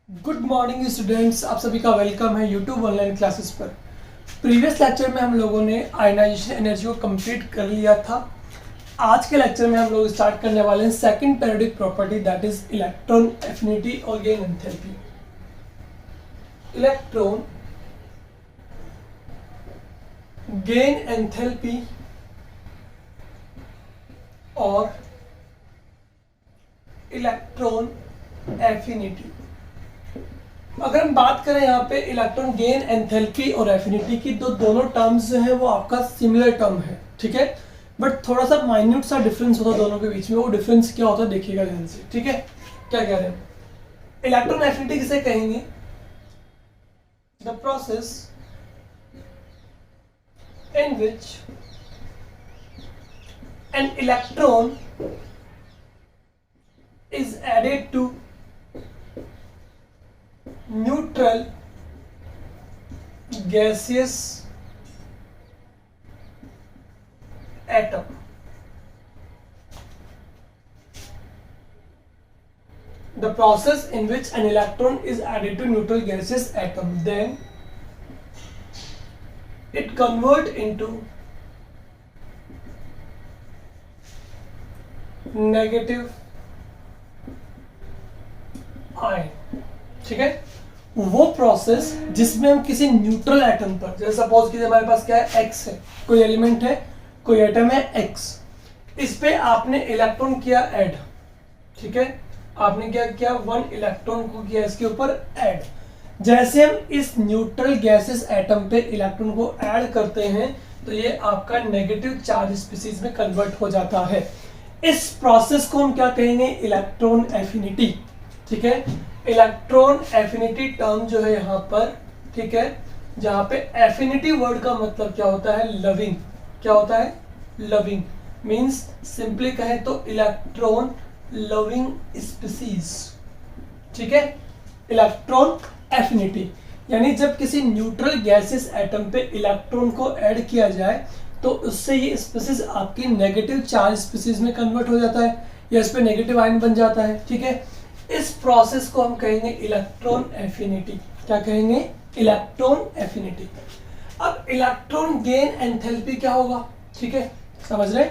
Good morning students, आप सभी का वेलकम है यूट्यूब ऑनलाइन क्लासेस पर। प्रीवियस लेक्चर में हम लोगों ने आयनाइजेशन एनर्जी को कंप्लीट कर लिया था। आज के लेक्चर में हम लोग स्टार्ट करने वाले हैं second periodic property, that is electron affinity और gain enthalpy. Electron gain enthalpy और इलेक्ट्रॉन एफिनिटी। अगर हम बात करें यहाँ पे इलेक्ट्रॉन गेन एंथैल्पी और एफिनिटी की, तो दोनों टर्म्स जो है वो आपका सिमिलर टर्म है, ठीक है। बट थोड़ा सा माइन्यूट सा डिफरेंस होता है दोनों के बीच में। वो डिफरेंस क्या होता है देखिएगा ध्यान से, ठीक है। क्या कह रहे हैं, इलेक्ट्रॉन एफिनिटी किसे कहेंगे? The process in which an electron is added to neutral gaseous atom. The process in which an electron is added to neutral gaseous atom, then it convert into negative ion, ठीक है। वो process जिसमें हम किसी neutral atom पर, जैसे suppose कीजिए हमारे पास क्या है, एक्स है, कोई एलिमेंट है, कोई एटम है एक्स, इस पे आपने इलेक्ट्रॉन किया ऐड, ठीक है। आपने क्या किया, वन इलेक्ट्रॉन को किया इसके ऊपर ऐड। जैसे हम इस न्यूट्रल गैसेस एटम पे इलेक्ट्रॉन को ऐड करते हैं तो ये आपका नेगेटिव चार्ज स्पीसीज में कन्वर्ट हो जाता है। इस प्रोसेस को हम क्या कहेंगे, इलेक्ट्रॉन एफिनिटी, ठीक है। इलेक्ट्रॉन एफिनिटी टर्म जो है यहाँ पर, ठीक है, जहां पे एफिनिटी वर्ड का मतलब क्या होता है, लविंग। क्या होता है, लविंग मींस सिंपली कहें तो इलेक्ट्रॉन लविंग स्पीसीज, ठीक है। इलेक्ट्रॉन एफिनिटी यानी जब किसी न्यूट्रल गैसेस एटम पे इलेक्ट्रॉन को ऐड किया जाए तो उससे ये स्पीसीज आपकी नेगेटिव चार्ज स्पीसीज में कन्वर्ट हो जाता है या इस पे नेगेटिव आयन बन जाता है, ठीक है। इस प्रोसेस को हम कहेंगे इलेक्ट्रॉन एफिनिटी। क्या कहेंगे, इलेक्ट्रॉन एफिनिटी। अब इलेक्ट्रॉन गेन एंथैल्पी क्या होगा, ठीक है, समझ रहे।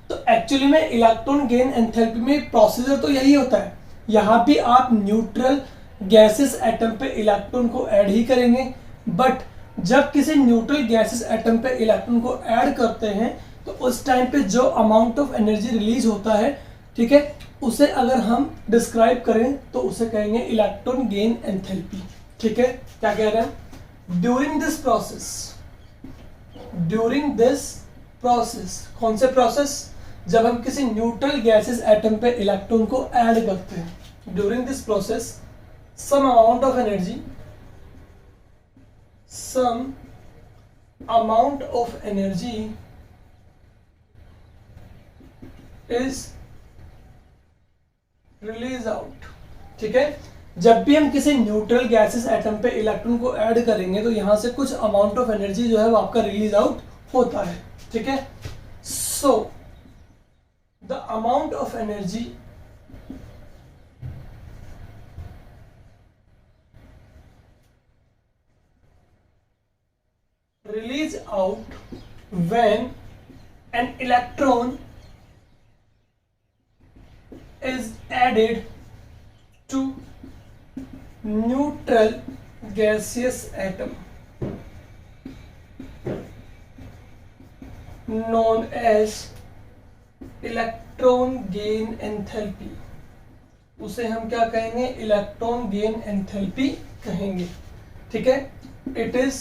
तो एक्चुअली में इलेक्ट्रॉन गेन एंथैल्पी में प्रोसीजर तो यही होता है। यहां भी आप न्यूट्रल गैसेस एटम पे इलेक्ट्रॉन को ऐड ही करेंगे, बट जब किसी न्यूट्रल गैसेस एटम पे इलेक्ट्रॉन को ऐड करते हैं तो उस टाइम पे जो अमाउंट ऑफ एनर्जी रिलीज होता है, ठीक है, उसे अगर हम डिस्क्राइब करें तो उसे कहेंगे इलेक्ट्रॉन गेन एंथैल्पी, ठीक है। क्या कह रहे हैं, ड्यूरिंग दिस प्रोसेस, कौन से प्रोसेस, जब हम किसी न्यूट्रल गैसेस एटम पे इलेक्ट्रॉन को ऐड करते हैं, during this process some amount of energy is release out, ठीक है। जब भी हम किसी न्यूट्रल गैसेस एटम पे इलेक्ट्रॉन को ऐड करेंगे तो यहां से कुछ अमाउंट ऑफ एनर्जी जो है वो आपका रिलीज आउट होता है, ठीक है। So the amount of energy release out when an electron is added to neutral gaseous atom known as electron gain enthalpy। उसे हम क्या कहेंगे, इलेक्ट्रॉन गेन एंथैल्पी कहेंगे, ठीक है। It is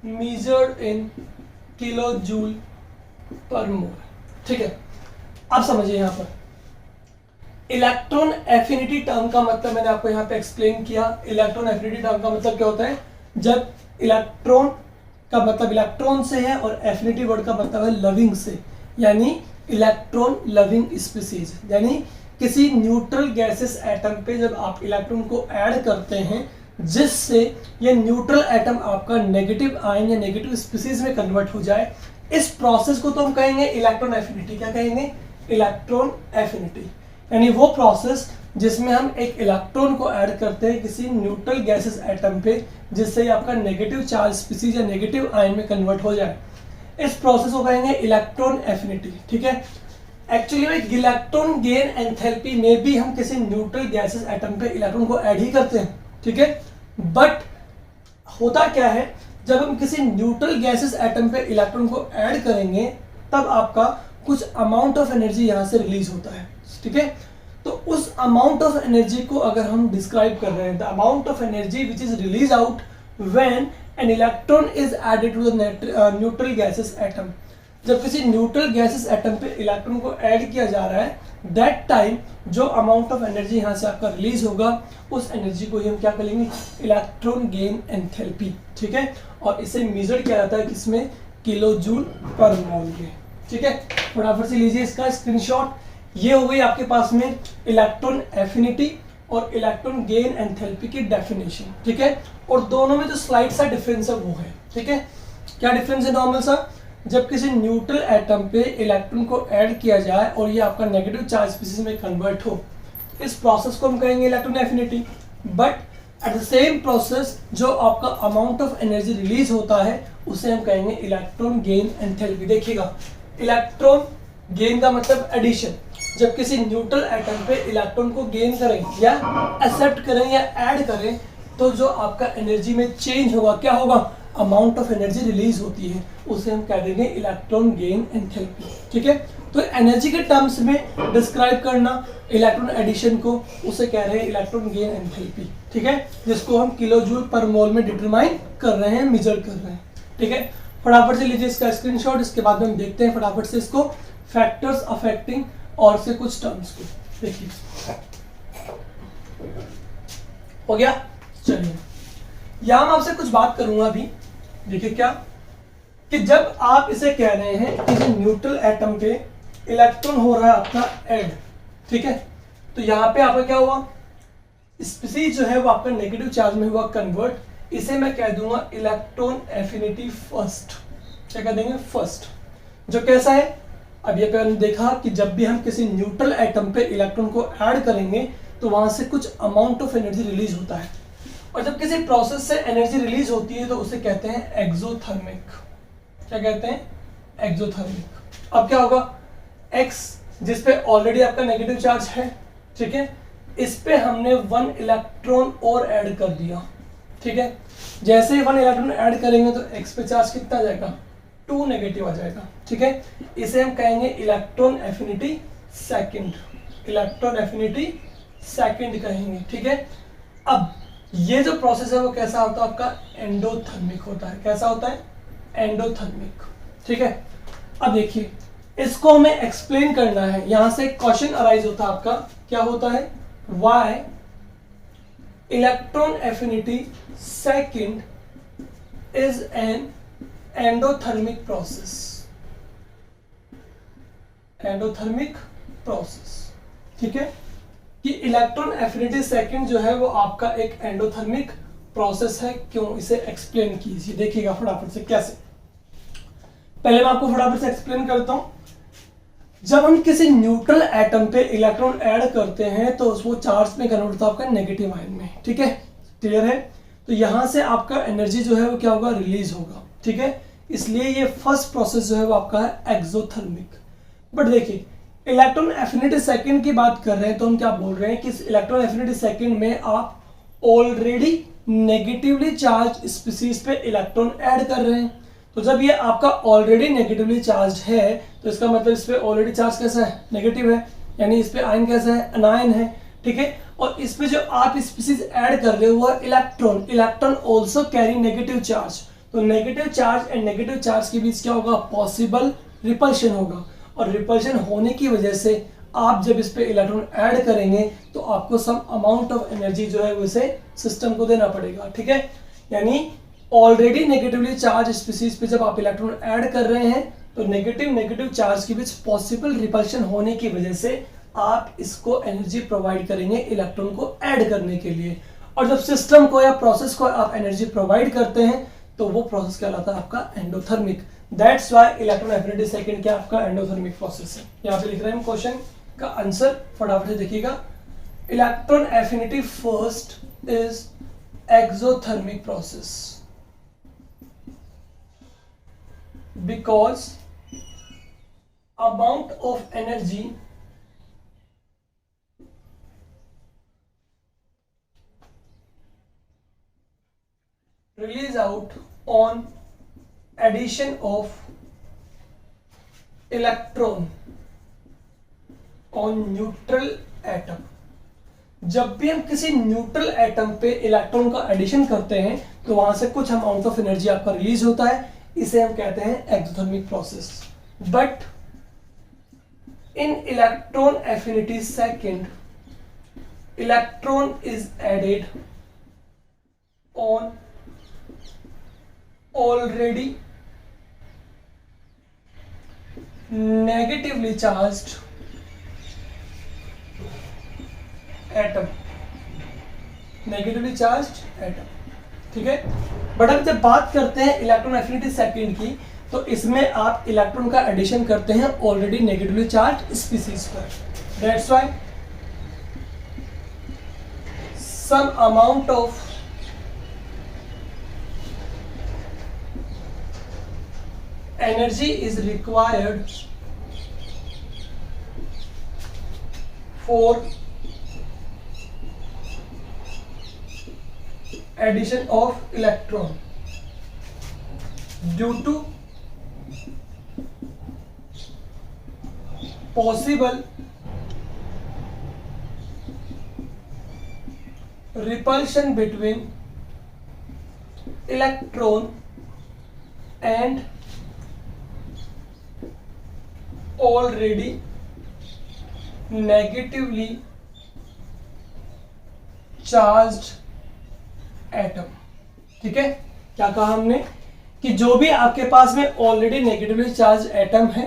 measured in kilojoule पर मोल, ठीक है। अब समझिए यहाँ पर इलेक्ट्रॉन एफिनिटी टर्म का मतलब मैंने आपको यहाँ पे एक्सप्लेन किया। इलेक्ट्रॉन एफिनिटी टर्म का मतलब क्या होता है, जब इलेक्ट्रॉन का मतलब इलेक्ट्रॉन से है और एफिनिटी वर्ड का मतलब है लविंग से, यानी इलेक्ट्रॉन लविंग स्पीसीज, यानी किसी न्यूट्रल गैसेस एटम पे जब आप इलेक्ट्रॉन को ऐड करते हैं जिससे ये न्यूट्रल एटम आपका नेगेटिव आयन या नेगेटिव स्पीसीज में कन्वर्ट हो जाए, इस प्रोसेस को तो हम कहेंगे इलेक्ट्रॉन एफिनिटी। क्या कहेंगे? Electron affinity. यानी वो प्रोसेस जिसमें हम एक इलेक्ट्रॉन को ऐड करते हैं किसी न्यूट्रल गैसेस एटम पे, जिससे ये आपका नेगेटिव चार्ज स्पीसीज या नेगेटिव आयन में कन्वर्ट हो जाए। इस प्रोसेस को कहेंगे इलेक्ट्रॉन एफिनिटी, ठीक है। एक्चुअली में इलेक्ट्रॉन गेन एंथैल्पी में भी हम किसी न्यूट्रल गैसेस एटम पे इलेक्ट्रॉन को ऐड ही करते हैं, ठीक है। बट होता क्या है, जब हम किसी न्यूट्रल गैसेस एटम पे इलेक्ट्रॉन को ऐड करेंगे तब आपका कुछ अमाउंट ऑफ एनर्जी यहाँ से रिलीज होता है, ठीक है। तो उस अमाउंट ऑफ एनर्जी को अगर हम डिस्क्राइब कर रहे हैं, the amount of energy which is release out when an electron is added to the neutral gases atom, जब किसी न्यूट्रल गैसेस एटम पे इलेक्ट्रॉन को ऐड किया जा रहा है, दैट टाइम जो अमाउंट ऑफ एनर्जी यहाँ से आपका रिलीज होगा, उस एनर्जी को ही हम क्या करेंगे, इलेक्ट्रॉन गेन एंथैल्पी, ठीक है। और इसे मेजर किया जाता है किसमें, किलो जूल पर मोल में, ठीक है। फटाफट से लीजिए इसका स्क्रीनशॉट। ये हो गई आपके पास में इलेक्ट्रॉन एफिनिटी और इलेक्ट्रॉन गेन एंथैल्पी की डेफिनेशन, ठीक है। और दोनों में जो स्लाइड सा डिफरेंस है वो है, ठीक है। क्या डिफरेंस है नॉर्मल सा, जब किसी न्यूट्रल एटम पे इलेक्ट्रॉन को ऐड किया जाए और ये आपका नेगेटिव चार्ज स्पीसीज में कन्वर्ट हो, इस प्रोसेस को हम कहेंगे electron affinity. But at the same process जो आपका अमाउंट ऑफ एनर्जी रिलीज होता है उसे हम कहेंगे इलेक्ट्रॉन गेन एंथैल्पी। देखिएगा, इलेक्ट्रॉन गेन का मतलब एडिशन, जब किसी न्यूट्रल एटम पे इलेक्ट्रॉन को गेन करें या एक्सेप्ट करें या ऐड करें, तो जो आपका एनर्जी में चेंज होगा, क्या होगा, अमाउंट ऑफ एनर्जी रिलीज होती है, उसे हम कह देंगे इलेक्ट्रॉन गेन एंथैल्पी, ठीक है। तो एनर्जी के टर्म्स में डिस्क्राइब करना इलेक्ट्रॉन एडिशन को, उसे कह रहे हैं इलेक्ट्रॉन गेन एंथैल्पी, ठीक है, जिसको हम किलो जूल पर मोल में डिटरमाइन कर रहे हैं, मेजर कर रहे हैं, ठीक है। फटाफट से लीजिए इसका स्क्रीनशॉट, इसके बाद में हम देखते हैं फटाफट से इसको फैक्टर्स अफेक्टिंग और से कुछ टर्म्स को। देखिए हो गया, चलिए यहां मैं आपसे कुछ बात करूंगा अभी। देखिए क्या, कि जब आप इसे कह रहे हैं कि न्यूट्रल एटम पे इलेक्ट्रॉन हो रहा है आपका ऐड, ठीक है, तो यहाँ पे आपका क्या हुआ, स्पीसीज जो है वो आपका नेगेटिव चार्ज में हुआ कन्वर्ट, इसे मैं कह दूंगा इलेक्ट्रॉन एफिनिटी फर्स्ट। क्या कह देंगे, फर्स्ट। जो कैसा है, अब ये हमने देखा कि जब भी हम किसी न्यूट्रल एटम पे इलेक्ट्रॉन को ऐड करेंगे तो वहां से कुछ अमाउंट ऑफ एनर्जी रिलीज होता है, और जब किसी प्रोसेस से एनर्जी रिलीज होती है तो उसे कहते हैं एक्सोथर्मिक। क्या कहते हैं, एक्सोथर्मिक। अब क्या होगा, एक्स जिस पे ऑलरेडी आपका नेगेटिव चार्ज है, ठीक है, इस पे हमने 1 इलेक्ट्रॉन और ऐड कर दिया, ठीक है। जैसे ही 1 इलेक्ट्रॉन ऐड करेंगे तो एक्स पे चार्ज कितना आ जाएगा, 2 नेगेटिव आ जाएगा, ठीक है। इसे हम कहेंगे electron affinity second, electron affinity second कहेंगे, ठीक है। अब ये जो प्रोसेस है वो कैसा होता है, आपका एंडोथर्मिक होता है। कैसा होता है, एंडोथर्मिक, ठीक है। अब देखिए इसको हमें एक्सप्लेन करना है, यहां से क्वेश्चन अराइज होता है आपका, क्या होता है, why electron affinity second is an endothermic process, endothermic process, ठीक है, कि इलेक्ट्रॉन एफिनिटी सेकंड जो है वो आपका एक एंडोथर्मिक प्रोसेस है। क्यों, इसे एक्सप्लेन कीजिए। देखिएगा फटाफट से कैसे, पहले मैं आपको फटाफट से एक्सप्लेन करता हूं। जब हम किसी न्यूट्रल एटम पे इलेक्ट्रॉन ऐड करते हैं तो वो चार्ज में कन्वर्ट होता है आपका नेगेटिव आयन में, ठीक है, क्लियर है। तो यहां से आपका एनर्जी जो है वो क्या होगा, रिलीज होगा, ठीक है। इसलिए ये फर्स्ट प्रोसेस जो है वो आपका है एक्सोथर्मिक। बट देखिए इलेक्ट्रॉन एफिनिटी सेकंड की बात कर रहे हैं तो हम क्या बोल रहे हैं कि इलेक्ट्रॉन एफिनिटी सेकंड में आप ऑलरेडी नेगेटिवली चार्ज स्पीसीज पे इलेक्ट्रॉन ऐड कर रहे हैं। तो जब ये आपका ऑलरेडी नेगेटिवली चार्ज है तो इसका मतलब इस पे ऑलरेडी चार्ज कैसा है, नेगेटिव है, यानी इस पे आयन कैसा है, अनायन है, ठीक है। और इसमें जो आप स्पीसीज ऐड कर रहे हो वो electron, electron also carry negative charge. तो negative charge and negative charge के बीच क्या होगा, पॉसिबल रिपल्शन होगा, और रिपल्शन होने की वजह से आप जब इस पे इलेक्ट्रॉन ऐड करेंगे तो आपको सम अमाउंट ऑफ एनर्जी जो है उसे सिस्टम को देना पड़ेगा, ठीक है। यानी ऑलरेडी नेगेटिवली चार्ज स्पीसीज पे जब आप इलेक्ट्रॉन ऐड कर रहे हैं तो नेगेटिव चार्ज के बीच पॉसिबल रिपल्शन होने की वजह से आप इसको एनर्जी प्रोवाइड करेंगे इलेक्ट्रॉन को ऐड करने के लिए। और जब सिस्टम को या प्रोसेस को आप एनर्जी प्रोवाइड करते हैं तो वो प्रोसेस कहलाता है आपका endothermic. That's why electron affinity second क्या आपका एंडोथर्मिक प्रोसेस है। यहाँ पे लिख रहे हैं हम क्वेश्चन, का आंसर फटाफट से देखिएगा। Electron affinity first is exothermic process because amount of energy release out on addition of electron on neutral atom। जब भी हम किसी न्यूट्रल एटम पे इलेक्ट्रॉन का एडिशन करते हैं तो वहां से कुछ अमाउंट ऑफ एनर्जी आपका रिलीज होता है, इसे हम कहते हैं exothermic process. But in electron affinity second, electron is added on already negatively charged atom, negatively charged atom, ठीक है। बट अब जब बात करते हैं इलेक्ट्रॉन एफिनिटी सेकेंड की, तो इसमें आप इलेक्ट्रॉन का एडिशन करते हैं ऑलरेडी नेगेटिवली चार्ज स्पीसीज पर। That's why some amount of energy is required for addition of electron due to possible repulsion between electron and already negatively charged atom। ठीक है, क्या कहा हमने कि जो भी आपके पास में ऑलरेडी नेगेटिवली चार्ज एटम है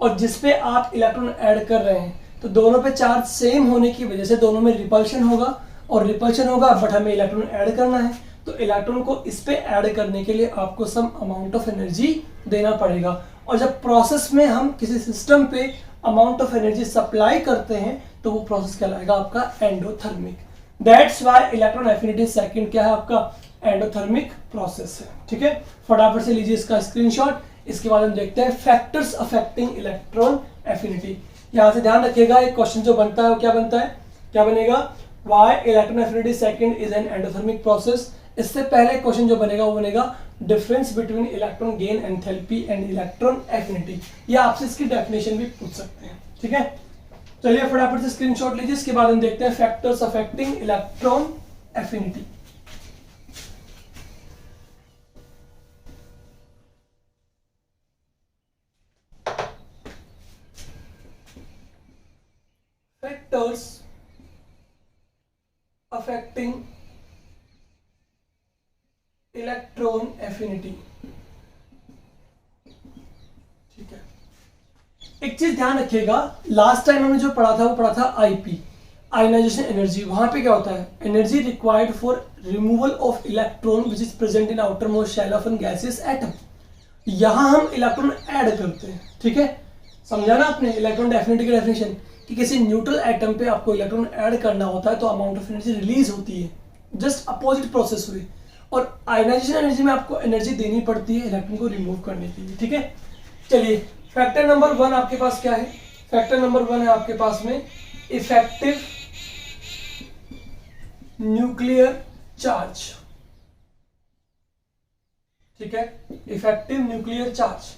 और जिसपे आप इलेक्ट्रॉन ऐड कर रहे हैं, तो दोनों पे चार्ज सेम होने की वजह से दोनों में रिपल्शन होगा, और रिपल्शन होगा बट हमें इलेक्ट्रॉन ऐड करना है, तो इलेक्ट्रॉन को इस पे ऐड करने के लिए आपको सम अमाउंट ऑफ एनर्जी देना पड़ेगा। और जब प्रोसेस में हम किसी सिस्टम पे अमाउंट ऑफ एनर्जी सप्लाई करते हैं तो वो प्रोसेस कहलाएगा आपका endothermic. That's why electron affinity second क्या है आपका एंडोथर्मिक प्रोसेस है। ठीक है, फटाफट से लीजिए इसका स्क्रीनशॉट। इसके बाद हम देखते हैं फैक्टर्स अफेक्टिंग इलेक्ट्रॉन एफिनिटी। यहां से ध्यान रखिएगा, एक क्वेश्चन जो बनता है वो क्या बनता है, क्या बनेगा, why electron affinity second is an endothermic process. इससे पहले क्वेश्चन जो बनेगा वो बनेगा difference between electron gain enthalpy and electron affinity. या आपसे इसकी डेफिनेशन भी पूछ सकते हैं। ठीक है, चलिए फटाफट से स्क्रीनशॉट लीजिए। इसके बाद हम देखते हैं factors affecting electron affinity. Factors affecting electron affinity। ठीक है, एक चीज ध्यान रखिएगा, लास्ट टाइम हमने जो पढ़ा था वो पढ़ा था आईपी, आयनाइजेशन एनर्जी। वहां पे क्या होता है, energy required for removal of electron which is present in outermost shell of an gaseous atom. यहां हम इलेक्ट्रॉन ऐड करते हैं। ठीक है, समझा ना आपने इलेक्ट्रॉन एफिनिटी की डेफिनेशन, कि किसी न्यूट्रल एटम पे आपको इलेक्ट्रॉन ऐड करना होता है तो अमाउंट ऑफ एनर्जी रिलीज होती है, जस्ट अपोजिट प्रोसेस हुई। और आयनाइजेशन एनर्जी में आपको एनर्जी देनी पड़ती है इलेक्ट्रॉन को रिमूव करने के लिए। ठीक है, चलिए फैक्टर नंबर 1 आपके पास क्या है, फैक्टर नंबर 1 है आपके पास में इफेक्टिव न्यूक्लियर चार्ज। ठीक है, effective nuclear charge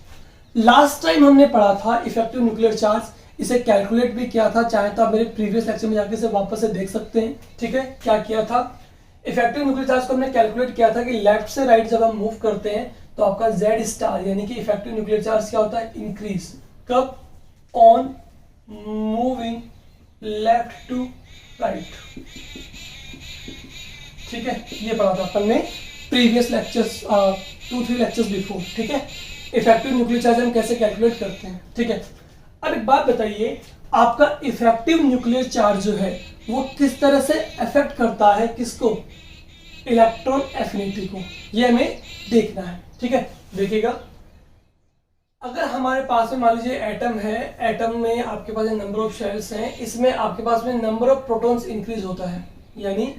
last time हमने पढ़ा था इफेक्टिव न्यूक्लियर चार्ज, इसे कैलकुलेट भी किया था, चाहे तो आप मेरे प्रीवियस लेक्चर में जाके इसे वापस से देख सकते हैं। ठीक है, क्या किया था, इफेक्टिव न्यूक्लियर चार्ज को हमने कैलकुलेट किया था कि लेफ्ट से राइट जब हम मूव करते हैं तो आपका Z स्टार यानी कि इफेक्टिव न्यूक्लियर चार्ज क्या होता है, इंक्रीज। कब, on moving left to right. ठीक है, ये पढ़ा था अपन ने प्रीवियस लेक्चर्स 2-3 लेक्चर्स बिफोर। ठीक है, इफेक्टिव न्यूक्लियर चार्ज हम कैसे कैलकुलेट करते हैं। ठीक है, अब एक बात बताइए, आपका इफेक्टिव न्यूक्लियर चार्ज जो है वो किस तरह से अफेक्ट करता है किसको, इलेक्ट्रॉन एफिनिटी को, ये हमें देखना है। ठीक है, देखिएगा, अगर हमारे पास में मान लीजिए एटम है, एटम में आपके पास नंबर ऑफ शेल्स हैं, इसमें आपके पास में नंबर ऑफ प्रोटॉन्स इंक्रीज होता है, यानी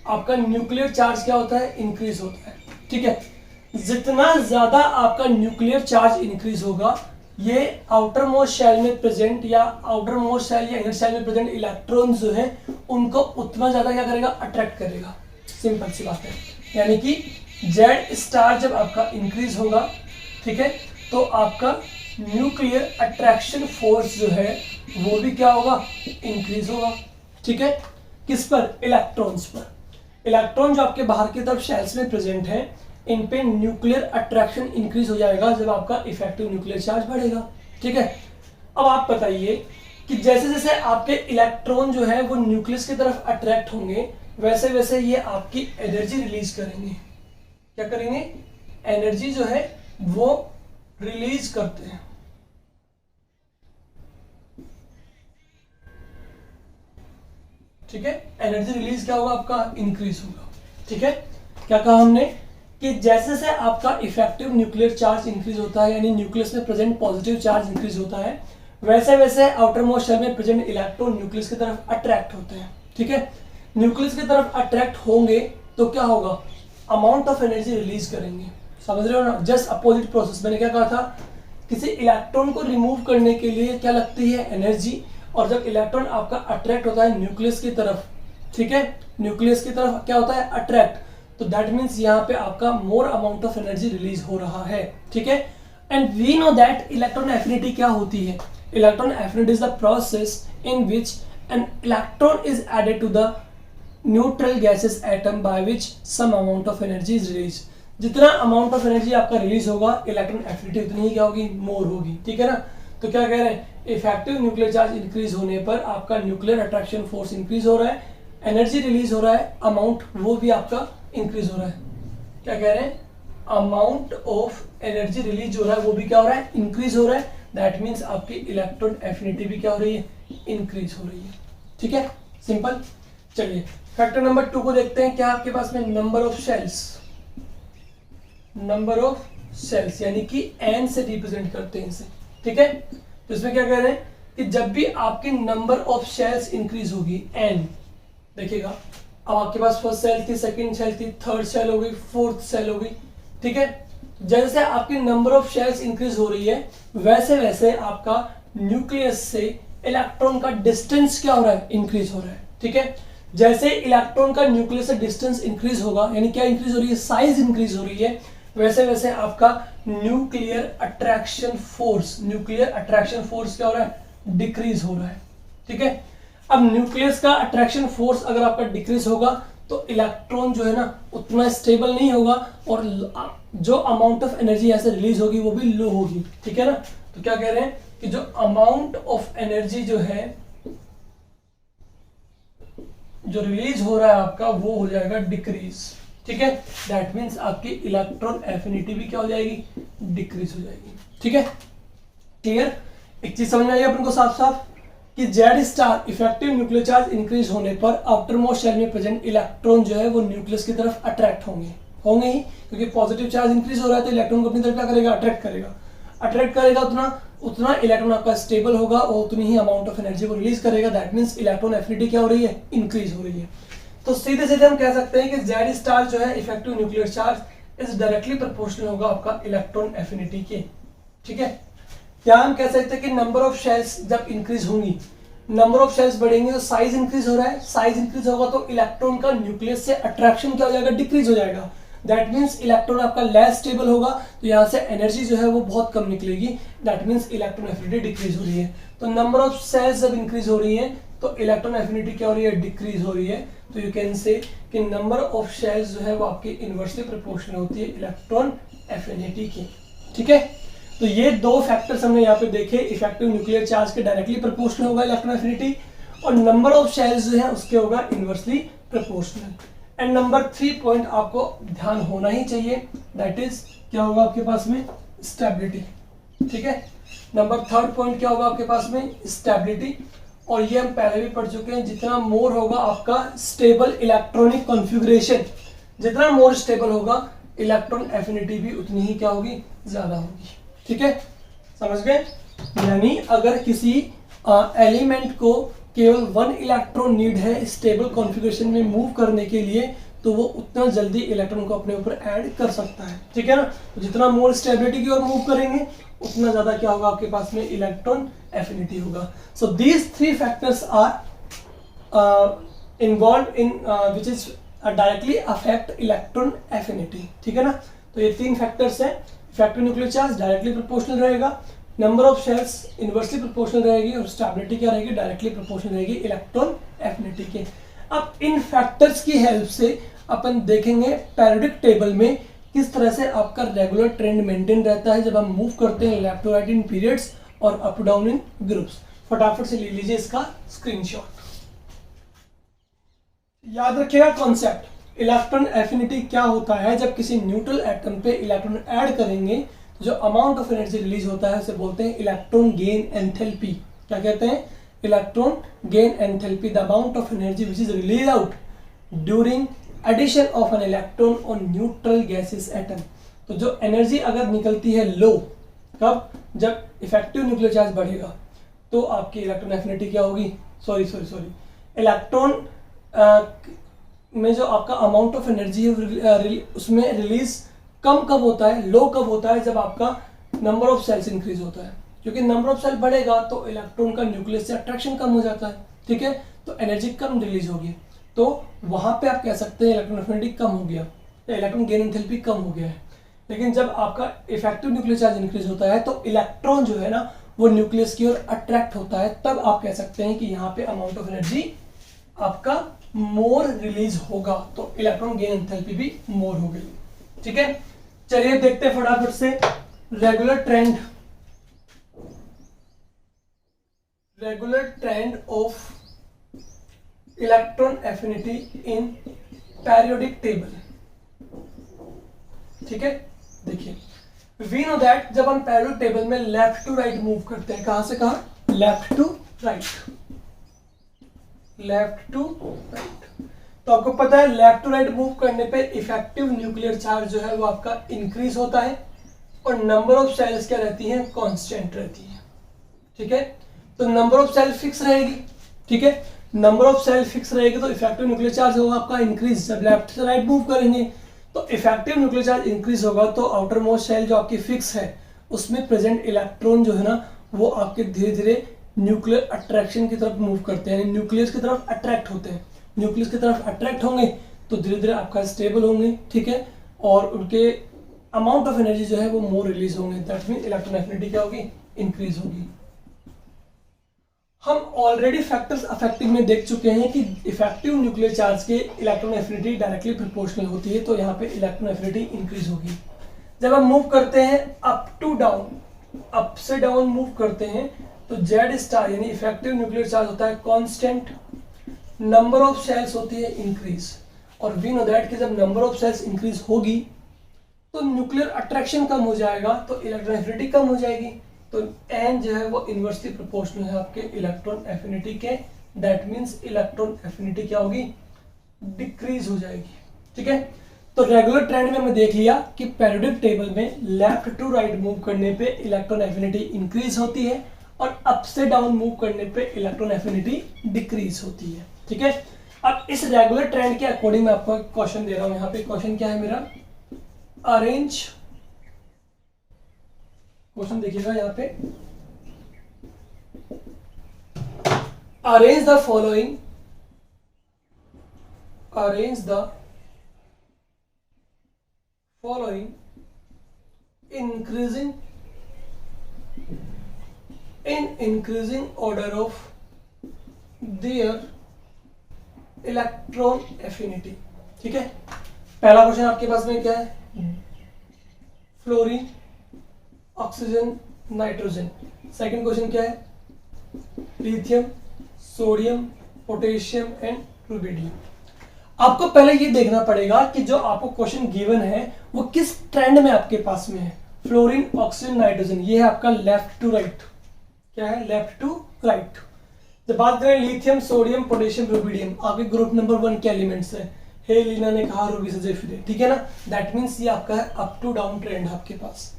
आपका न्यूक्लियर चार्ज क्या होता है, इंक्रीज होता है। ठीक है, जितना ज्यादा आपका न्यूक्लियर चार्ज इंक्रीज होगा, ये आउटर मोस्ट शेल में प्रेजेंट या आउटर मोस्ट शेल या इनर शेल में प्रेजेंट इलेक्ट्रॉन्स जो है उनको उतना ज्यादा क्या करेगा, अट्रैक्ट करेगा। सिंपल सी बात है, यानी कि जेड स्टार जब आपका इंक्रीज होगा, ठीक है, तो आपका न्यूक्लियर अट्रैक्शन फोर्स जो है वो भी क्या होगा, इंक्रीज होगा। ठीक है, किस पर, इलेक्ट्रॉन्स पर। इलेक्ट्रॉन जो आपके बाहर की तरफ शेल्स में प्रेजेंट है, इन पे न्यूक्लियर अट्रैक्शन इंक्रीज हो जाएगा जब आपका इफेक्टिव न्यूक्लियर चार्ज बढ़ेगा। ठीक है, अब आप बताइए कि जैसे जैसे आपके इलेक्ट्रॉन जो है वो न्यूक्लियस की तरफ अट्रैक्ट होंगे, वैसे वैसे ये आपकी एनर्जी रिलीज करेंगे। क्या करेंगे, एनर्जी जो है वो रिलीज करते हैं। ठीक है, एनर्जी रिलीज क्या होगा, आपका इंक्रीज होगा। ठीक है, क्या कहा हमने कि जैसे से आपका इफेक्टिव न्यूक्लियर चार्ज इंक्रीज होता है, यानी न्यूक्लियस में प्रेजेंट पॉजिटिव चार्ज इंक्रीज होता है, वैसे वैसे आउटर मोस्ट शेल में प्रेजेंट इलेक्ट्रॉन न्यूक्लियस की तरफ अट्रैक्ट होते हैं। ठीक है, न्यूक्लियस की तरफ अट्रैक्ट होंगे तो क्या होगा, अमाउंट ऑफ एनर्जी रिलीज करेंगे। समझ रहे हो ना, जस्ट अपोजिट प्रोसेस। मैंने क्या कहा था, किसी इलेक्ट्रॉन को रिमूव करने के लिए क्या लगती है, एनर्जी, और जब इलेक्ट्रॉन आपका अट्रैक्ट होता है न्यूक्लियस की तरफ, ठीक है, न्यूक्लियस की तरफ क्या होता है, अट्रैक्ट, तो दैट मीन्स यहाँ पे आपका more amount of energy release हो रहा है। ठीक है, and we know that electron affinity क्या होती है। Electron affinity is the process in which an electron is added to the neutral gases atom by which some amount of energy is release. जितना amount of energy आपका release होगा, electron affinity उतनी ही क्या होगी, मोर होगी। ठीक है ना, तो क्या कह रहे हैं, इफेक्टिव न्यूक्लियर चार्ज इंक्रीज होने पर आपका न्यूक्लियर अट्रैक्शन फोर्स इंक्रीज हो रहा है, एनर्जी रिलीज हो रहा है, अमाउंट वो भी आपका इंक्रीज हो रहा है। क्या कह रहे हैं, अमाउंट ऑफ एनर्जी रिलीज हो रहा है वो भी क्या हो रहा है, इंक्रीज हो रहा है। दैट मीन्स आपकी इलेक्ट्रॉन एफिनिटी भी क्या हो रही है, इंक्रीज हो रही है। ठीक है, सिंपल। चलिए फैक्टर नंबर 2 को देखते हैं। क्या आपके पास में, number of shells, number of shells यानी कि एन से रिप्रेजेंट करते हैं इसे। ठीक है, तो इसमें क्या कह रहे हैं कि जब भी आपकी नंबर ऑफ शेल्स इंक्रीज होगी, एन, देखिएगा अब आपके पास फर्स्ट सेल थी, सेकंड सेल थी, थर्ड सेल हो गई, फोर्थ सेल हो गई। ठीक है, जैसे आपकी नंबर ऑफ शेल्स इंक्रीज हो रही है, वैसे वैसे आपका न्यूक्लियस से इलेक्ट्रॉन का डिस्टेंस क्या हो रहा है, इंक्रीज हो रहा है। ठीक है, जैसे इलेक्ट्रॉन का न्यूक्लियस से डिस्टेंस इंक्रीज होगा, यानी क्या इंक्रीज हो रही है, साइज इंक्रीज हो रही है, वैसे वैसे आपका nuclear attraction force, nuclear attraction force क्या हो रहा है, डिक्रीज हो रहा है। ठीक है, अब न्यूक्लियस का अट्रैक्शन फोर्स अगर आपका डिक्रीज होगा तो इलेक्ट्रॉन जो है ना उतना स्टेबल नहीं होगा, और जो अमाउंट ऑफ एनर्जी यहाँ से रिलीज होगी वो भी लो होगी। ठीक है ना, तो क्या कह रहे हैं कि जो अमाउंट ऑफ एनर्जी जो है, जो रिलीज हो रहा है आपका, वो हो जाएगा डिक्रीज। ठीक है, दैट मीन्स आपकी इलेक्ट्रॉन एफिनिटी भी क्या हो जाएगी, डिक्रीज हो जाएगी। ठीक है, क्लियर। एक चीज समझ में आई अपन को साफ साफ कि Z star effective nuclear charge increase होने पर आउटर मोस्ट शेल में प्रेजेंट इलेक्ट्रॉन जो है वो न्यूक्लियस की तरफ अट्रैक्ट होंगे ही, क्योंकि पॉजिटिव चार्ज इंक्रीज हो रहा है तो इलेक्ट्रॉन को अपनी तरफ क्या करेगा, अट्रैक्ट करेगा। उतना इलेक्ट्रॉन आपका स्टेबल होगा और उतनी ही अमाउंट ऑफ एनर्जी को रिलीज करेगा। दैट मीन्स इलेक्ट्रॉन एफिनिटी क्या हो रही है, इंक्रीज हो रही है। तो सीधे सीधे हम कह सकते हैं कि जेड स्टार जो है effective nuclear charge is directly proportional होगा आपका इलेक्ट्रॉन एफिनिटी के। ठीक है, क्या हम कह सकते हैं कि नंबर ऑफ शेल्स जब इंक्रीज होंगी, नंबर ऑफ शेल्स बढ़ेंगे तो साइज इंक्रीज हो रहा है, साइज इंक्रीज होगा तो इलेक्ट्रॉन का न्यूक्लियस से अट्रैक्शन क्या हो जाएगा, डिक्रीज हो जाएगा। दैट मीन्स इलेक्ट्रॉन आपका लेस स्टेबल होगा, तो यहाँ से एनर्जी जो है वो बहुत कम निकलेगी। That means electron affinity decrease हो रही है। तो नंबर ऑफ सेल्स जब इंक्रीज हो रही है तो इलेक्ट्रॉन एफिनिटी क्या हो रही है, डिक्रीज हो रही है। तो यू कैन से कि नंबर ऑफ शेल्स जो है वो आपकी इनवर्सली प्रोपोर्शनल होती है इलेक्ट्रॉन एफिनिटी की। ठीक है, तो ये दो फैक्टर्स हमने यहाँ पे देखे, इफेक्टिव न्यूक्लियर चार्ज के डायरेक्टली प्रोपोर्शनल होगा इलेक्ट्रॉन एफिनिटी, और नंबर ऑफ शेल्स जो है उसके होगा inversely proportional. And number 3 point आपको ध्यान होना ही चाहिए, दैट इज क्या होगा आपके पास में, स्टेबिलिटी। ठीक है, नंबर 3 पॉइंट क्या होगा आपके पास में, स्टेबिलिटी। और ये हम पहले भी पढ़ चुके हैं, जितना मोर होगा आपका स्टेबल इलेक्ट्रॉनिक कॉन्फ़िगरेशन, जितना मोर स्टेबल होगा इलेक्ट्रॉन एफिनिटी भी उतनी ही क्या होगी, ज्यादा होगी। ठीक है, समझ गए? यानी अगर किसी एलिमेंट को केवल 1 इलेक्ट्रॉन नीड है स्टेबल कॉन्फ़िगरेशन में मूव करने के लिए, तो वो उतना जल्दी इलेक्ट्रॉन को अपने ऊपर ऐड कर सकता है, ठीक है ना? तो जितना मोर स्टेबिलिटी की ओर मूव करेंगे उतना ज्यादा क्या होगा आपके पास में इलेक्ट्रॉन एफिनिटी होगा। So these 3 factors are involve in which is directly affect electron affinity, ठीक है ना? तो ये 3 फैक्टर्स हैं। Effective nuclear charge directly proportional रहेगा, number of shells inversely proportional रहेगी, और स्टेबिलिटी क्या रहेगी? डायरेक्टली प्रोपोर्शनल रहेगी इलेक्ट्रॉन एफिनिटी के। अब इन फैक्टर्स की हेल्प से अपन देखेंगे पेरियोडिक टेबल में किस तरह से आपका रेगुलर ट्रेंड मेंटेन रहता है जब हम मूव करते हैं left to right in periods और अप डाउन इन ग्रुप्स। फटाफट से ले लीजिए इसका स्क्रीनशॉट। याद रखिएगा कॉन्सेप्ट, इलेक्ट्रॉन एफिनिटी क्या होता है? जब किसी न्यूट्रल एटम पे इलेक्ट्रॉन ऐड करेंगे जो अमाउंट ऑफ एनर्जी रिलीज होता है उसे बोलते हैं इलेक्ट्रॉन गेन एंथैल्पी। क्या कहते हैं? Electron gain enthalpy, the amount of energy which is release out during addition of an electron on neutral gases atom. तो जो एनर्जी अगर निकलती है लो, कब? जब इफेक्टिव न्यूक्लियर चार्ज बढ़ेगा तो आपकी इलेक्ट्रॉन एफिनिटी क्या होगी? इलेक्ट्रॉन में जो आपका अमाउंट ऑफ एनर्जी है उसमें रिलीज कम कब होता है, लो कब होता है? जब आपका नंबर ऑफ सेल्स इंक्रीज होता है, क्योंकि नंबर ऑफ सेल बढ़ेगा तो इलेक्ट्रॉन का न्यूक्लियस से अट्रैक्शन कम हो जाता है, ठीक है? तो एनर्जी कम रिलीज होगी, तो वहां पे आप कह सकते हैं इलेक्ट्रॉन एफिनिटी कम हो गया या इलेक्ट्रॉन गेन एंथैल्पी कम हो गया है। लेकिन जब आपका इफेक्टिव न्यूक्लियर चार्ज इंक्रीज होता है तो इलेक्ट्रॉन जो है ना वो न्यूक्लियस की ओर अट्रैक्ट होता है, तब आप कह सकते हैं कि यहाँ पे अमाउंट ऑफ एनर्जी आपका मोर रिलीज होगा, तो इलेक्ट्रॉन गेन एंथैल्पी भी मोर हो गई, ठीक है? चलिए देखते हैं फटाफट से regular trend of electron affinity in periodic table, ठीक है? देखिए, वी नो दैट जब हम पेरियोडिक टेबल में लेफ्ट टू राइट मूव करते हैं, कहां से कहां? Left to right, left to right. तो आपको पता है लेफ्ट टू राइट मूव करने पे इफेक्टिव न्यूक्लियर चार्ज जो है वो आपका इंक्रीज होता है और नंबर ऑफ सेल्स क्या रहती हैं? कांस्टेंट रहती है, ठीक है? तो नंबर ऑफ सेल फिक्स रहेगी, ठीक है? नंबर ऑफ सेल फिक्स रहेगी तो इफेक्टिव न्यूक्लियर चार्ज होगा आपका इंक्रीज। जब लेफ्ट से राइट मूव करेंगे तो इफेक्टिव न्यूक्लियर चार्ज इंक्रीज होगा, तो आउटर मोस्ट सेल जो आपकी फिक्स है उसमें प्रेजेंट इलेक्ट्रॉन जो है ना वो आपके धीरे धीरे न्यूक्लियर अट्रैक्शन की तरफ मूव करते हैं, यानी न्यूक्लियस की तरफ अट्रैक्ट होते हैं। न्यूक्लियस की तरफ अट्रैक्ट होंगे तो धीरे धीरे आपका स्टेबल होंगे, ठीक है? और उनके अमाउंट ऑफ एनर्जी जो है वो मोर रिलीज होंगे, दैट मीन इलेक्ट्रॉन एफिनिटी क्या होगी? इंक्रीज होगी। हम ऑलरेडी फैक्टर्स अफेक्टिंग में देख चुके हैं कि इफेक्टिव न्यूक्लियर चार्ज के इलेक्ट्रॉन एफिनिटी डायरेक्टली प्रोपोर्शनल होती है, तो यहाँ पे इलेक्ट्रॉन एफिनिटी इंक्रीज होगी। जब हम मूव करते हैं अप टू डाउन, अप से डाउन मूव करते हैं तो जेड स्टार यानी इफेक्टिव न्यूक्लियर चार्ज होता है कांस्टेंट, नंबर ऑफ सेल्स होती है इंक्रीज, और वी नो दैट कि जब नंबर ऑफ सेल्स इंक्रीज होगी तो न्यूक्लियर अट्रैक्शन कम हो जाएगा, तो इलेक्ट्रॉन एफिनिटी कम हो जाएगी। तो एन जो है वो इनवर्सली प्रोपोर्शनल है आपके इलेक्ट्रॉन एफिनिटी के, दैट मींस इलेक्ट्रॉन एफिनिटी क्या होगी? डिक्रीज हो जाएगी, ठीक है? तो रेगुलर ट्रेंड में हमने देख लिया कि पेरियोडिक टेबल में लेफ्ट टू राइट मूव करने पे इलेक्ट्रॉन एफिनिटी इंक्रीज होती है और अप से डाउन मूव करने पे इलेक्ट्रॉन एफिनिटी डिक्रीज होती है, ठीक है? अब इस रेगुलर ट्रेंड के अकॉर्डिंग मैं आपको क्वेश्चन दे रहा हूं। यहाँ पे क्वेश्चन क्या है मेरा? अरेंज, क्वेश्चन देखिएगा यहाँ पे, arrange the following, arrange the following increasing in increasing order of their electron affinity, ठीक है? पहला क्वेश्चन आपके पास में क्या है? Fluorine, oxygen, nitrogen. Second question क्या है? Lithium, sodium, potassium and rubidium. आपको पहले ये देखना पड़ेगा कि जो आपको क्वेश्चन गिवन है वो किस ट्रेंड में आपके पास में है। फ्लोरीन, ऑक्सीजन, नाइट्रोजन, ये है आपका लेफ्ट टू राइट। क्या है? Left to right. जब बात करें लिथियम, सोडियम, पोटेशियम, रुबिडियम, आपके ग्रुप नंबर 1 के एलिमेंट्स है। हे लीना ने कहा, रूबी से जेफिरे, ठीक है ना? दैट मींस ये आपका है अप टू डाउन ट्रेंड आपके पास।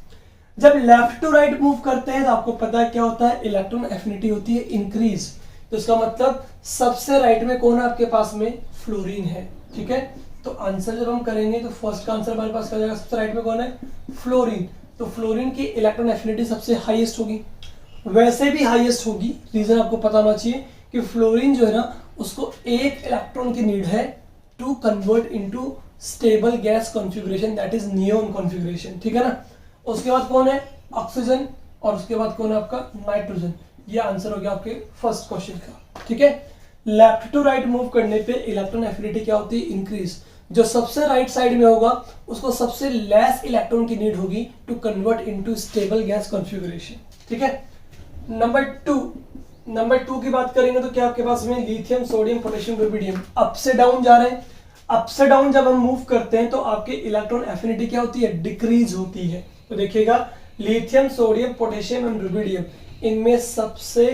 जब लेफ्ट टू राइट मूव करते हैं तो आपको पता है क्या होता है, इलेक्ट्रॉन एफिनिटी होती है इंक्रीज। तो इसका मतलब सबसे राइट में कौन है आपके पास में, फ्लोरीन है। ठीक है, तो आंसर जब हम करेंगे तो फर्स्ट का आंसर हमारे पास क्या जाएगा, सबसे राइट में कौन है, फ्लोरीन। तो फ्लोरीन की इलेक्ट्रॉन एफिनिटी सबसे हाईएस्ट होगी, वैसे भी हाईएस्ट होगी। रीजन आपको पता होना चाहिए कि फ्लोरीन जो है ना उसको एक इलेक्ट्रॉन की नीड है to convert into stable gas configuration, that is neon configuration. ठीक है ना। उसके बाद कौन है, ऑक्सीजन, और उसके बाद कौन है आपका, नाइट्रोजन। ये आंसर हो गया आपके फर्स्ट क्वेश्चन का। ठीक है, लेफ्ट टू राइट मूव करने पे इलेक्ट्रॉन एफिनिटी क्या होती है, इंक्रीज। जो सबसे राइट साइड में होगा उसको सबसे लेस इलेक्ट्रॉन की नीड होगी to convert into stable gas configuration. ठीक है, नंबर टू की बात करेंगे तो क्या आपके पास में lithium, sodium, potassium, rubidium up से डाउन जा रहे हैं। अप से डाउन जब हम मूव करते हैं तो आपके इलेक्ट्रॉन एफिनिटी क्या होती है, डिक्रीज होती है। तो देखिएगा lithium, sodium, potassium and rubidium, इनमें सबसे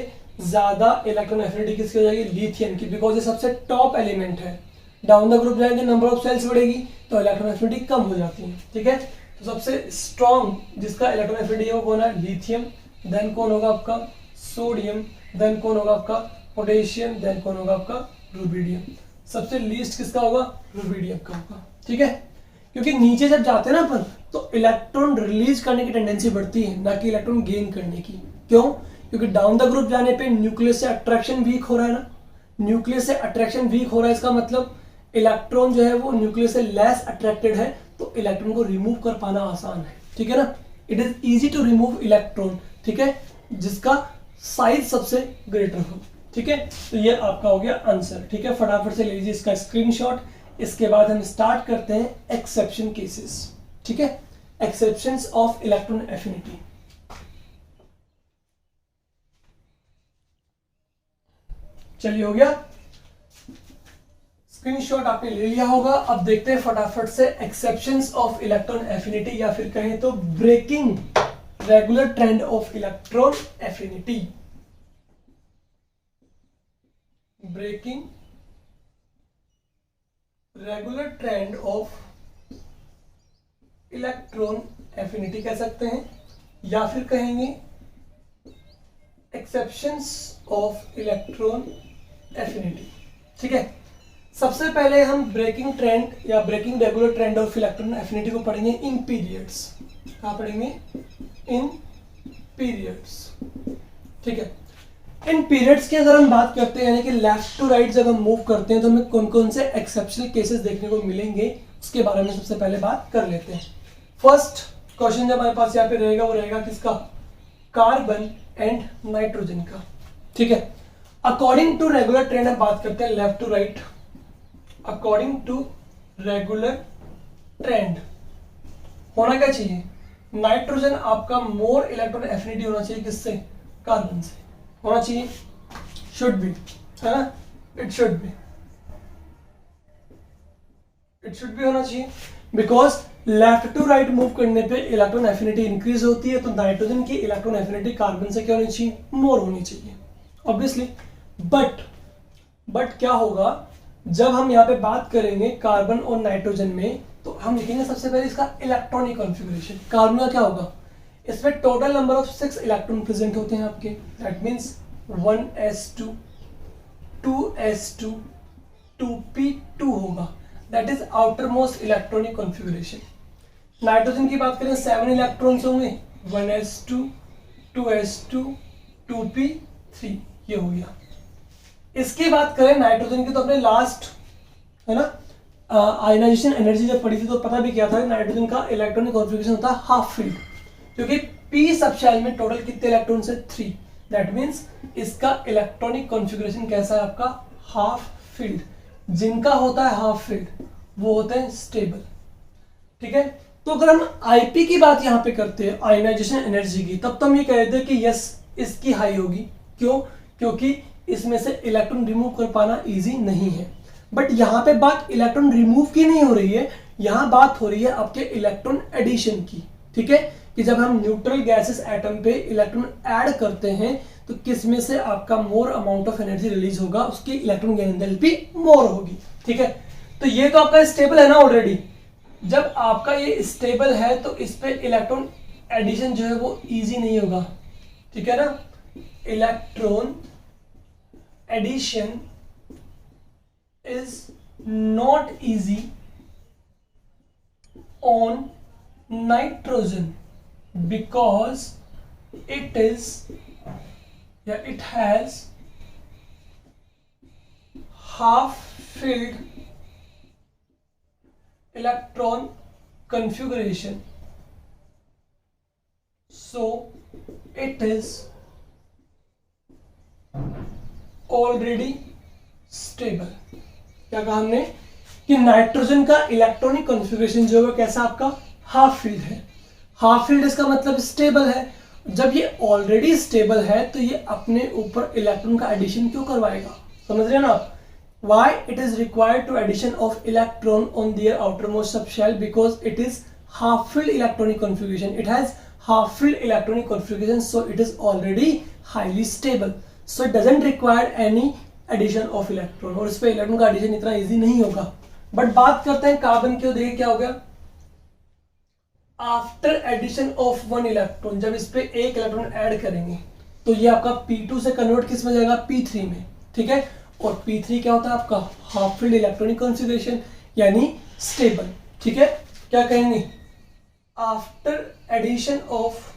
ज्यादा इलेक्ट्रॉन एफिनिटी किसकी हो जाएगी, लिथियम की, बिकॉज ये सबसे टॉप एलिमेंट है। डाउन द ग्रुप जाएंगे नंबर ऑफ सेल्स बढ़ेगी तो इलेक्ट्रॉन एफिनिटी कम हो जाती है। ठीक है, तो सबसे स्ट्रॉन्ग जिसका इलेक्ट्रॉन एफिनिटी है वो कौन है, लिथियम, देन कौन होगा आपका, सोडियम, देन कौन होगा आपका, पोटेशियम, देन कौन होगा आपका, रुबिडियम। सबसे लीस्ट किसका होगा, रुबिडियम का होगा। ठीक है, क्योंकि नीचे जब जाते हैं ना अपन तो इलेक्ट्रॉन रिलीज करने की टेंडेंसी बढ़ती है, ना कि इलेक्ट्रॉन गेन करने की। क्यों, क्योंकि डाउन द ग्रुप जाने पे न्यूक्लियस से अट्रैक्शन वीक हो रहा है ना, न्यूक्लियस से अट्रैक्शन वीक हो रहा है, इसका मतलब इलेक्ट्रॉन जो है वो न्यूक्लियस से लेस अट्रैक्टेड है, तो इलेक्ट्रॉन को रिमूव कर पाना आसान है। ठीक है ना, it is easy to remove electron. ठीक है, जिसका साइज सबसे ग्रेटर हो। ठीक है, तो ये आपका हो गया आंसर। ठीक है, फटाफट से ले लीजिए इसका स्क्रीनशॉट। इसके बाद हम स्टार्ट करते हैं एक्सेप्शन केसेस। ठीक है, एक्सेप्शंस ऑफ इलेक्ट्रॉन एफिनिटी। चलिए हो गया, स्क्रीनशॉट आपने ले लिया होगा। अब देखते हैं फटाफट से एक्सेप्शंस ऑफ इलेक्ट्रॉन एफिनिटी, या फिर कहें तो breaking regular trend of electron affinity. Breaking regular trend of electron affinity कह सकते हैं, या फिर कहेंगे एक्सेप्शंस ऑफ इलेक्ट्रॉन एफिनिटी। ठीक है, सबसे पहले हम ब्रेकिंग ट्रेंड या breaking regular trend of electron affinity को पढ़ेंगे इन पीरियड्स। कहाँ पढ़ेंगे, इन पीरियड्स। ठीक है, इन पीरियड्स की अगर हम बात करते हैं, यानी कि लेफ्ट टू राइट जब हम मूव करते हैं तो हमें कौन कौन से एक्सेप्शनल केसेस देखने को मिलेंगे, उसके बारे में सबसे पहले बात कर लेते हैं। फर्स्ट क्वेश्चन जब हमारे पास यहाँ पे रहेगा वो रहेगा किसका, कार्बन एंड नाइट्रोजन का। ठीक है, अकॉर्डिंग टू रेगुलर ट्रेंड हम बात करते हैं left to right. According to regular trend होना क्या चाहिए, नाइट्रोजन आपका मोर इलेक्ट्रॉन एफिनिटी होना चाहिए किससे, कार्बन से होना चाहिए, शुड बी, है ना, it should be, it should be होना चाहिए, because left to right move करने पे इलेक्ट्रॉन एफिनिटी इंक्रीज होती है, तो नाइट्रोजन की इलेक्ट्रॉन एफिनिटी कार्बन से क्या होनी चाहिए, मोर होनी चाहिए ऑब्वियसली। बट क्या होगा जब हम यहाँ पे बात करेंगे कार्बन और नाइट्रोजन में, तो हम लिखेंगे सबसे पहले इसका इलेक्ट्रॉनिक कॉन्फ़िगरेशन। कार्बन का क्या होगा, इसमें total number of 6 electron present होते हैं आपके, that means 1s2 2s2 2p2 होगा, that is outer most electronic configuration. Nitrogen की बात करें 7 इलेक्ट्रॉन्स होंगे, 1s2 2s2 2p3, ये हो गया। इसकी बात करें नाइट्रोजन की तो अपने लास्ट, है ना, आयनाइजेशन एनर्जी जब पढ़ी थी तो पता भी क्या था, नाइट्रोजन का इलेक्ट्रॉनिक कॉन्फ़िगरेशन होता है हाफ फील्ड, क्योंकि p सब शेल में टोटल कितने इलेक्ट्रॉन है, 3, दैट मीन्स इसका इलेक्ट्रॉनिक कॉन्फ़िगरेशन कैसा है आपका, हाफ फील्ड। जिनका होता है हाफ फील्ड वो होते हैं स्टेबल। ठीक है, तो अगर हम आईपी की बात यहाँ पे करते हैं, आयनाइजेशन एनर्जी की, तब तो हम ये कहते हैं कि यस इसकी हाई होगी। क्यों, क्योंकि इसमें से इलेक्ट्रॉन रिमूव कर पाना इजी नहीं है। बट यहाँ पे बात इलेक्ट्रॉन रिमूव की नहीं हो रही है, यहाँ बात हो रही है आपके इलेक्ट्रॉन एडिशन की। ठीक है, कि जब हम न्यूट्रल गैसेस एटम पे इलेक्ट्रॉन ऐड करते हैं तो किस में से आपका more amount of energy release होगा, उसकी इलेक्ट्रॉन गेन एंथैल्पी मोर होगी। ठीक है, तो ये तो आपका स्टेबल है ना ऑलरेडी। जब आपका ये स्टेबल है तो इस पे इलेक्ट्रॉन एडिशन जो है वो इजी नहीं होगा, ठीक है ना। Electron addition is not easy on nitrogen because it has half filled electron configuration, so it is already stable। क्या कहा हमने कि नाइट्रोजन का इलेक्ट्रॉनिक कॉन्फ़िगरेशन जो है कैसा आपका हाफ फील्ड है। हाफ फील्ड इसका मतलब स्टेबल है। जब ये ऑलरेडी स्टेबल है तो ये अपने ऊपर इलेक्ट्रॉन का एडिशन क्यों करवाएगा, समझ रहे हैं ना आप। Why it is required to addition of electron on their outermost subshell? Because it is half filled electronic configuration. It has half filled electronic configuration, so it is already highly stable. So it doesn't require any addition of electron. और इस पे electron का addition इतना easy नहीं होगा। But बात करते हैं कार्बन की, देखिए क्या हो गया। After addition of one electron, जब इस पे एक इलेक्ट्रॉन ऐड करेंगे तो ये आपका P2 से कन्वर्ट किस में जाएगा, P3 में, ठीक है। और P3 क्या होता है आपका हाफ फील्ड इलेक्ट्रॉनिक कॉन्फ़िगरेशन यानी स्टेबल, ठीक है। क्या कहेंगे, after addition of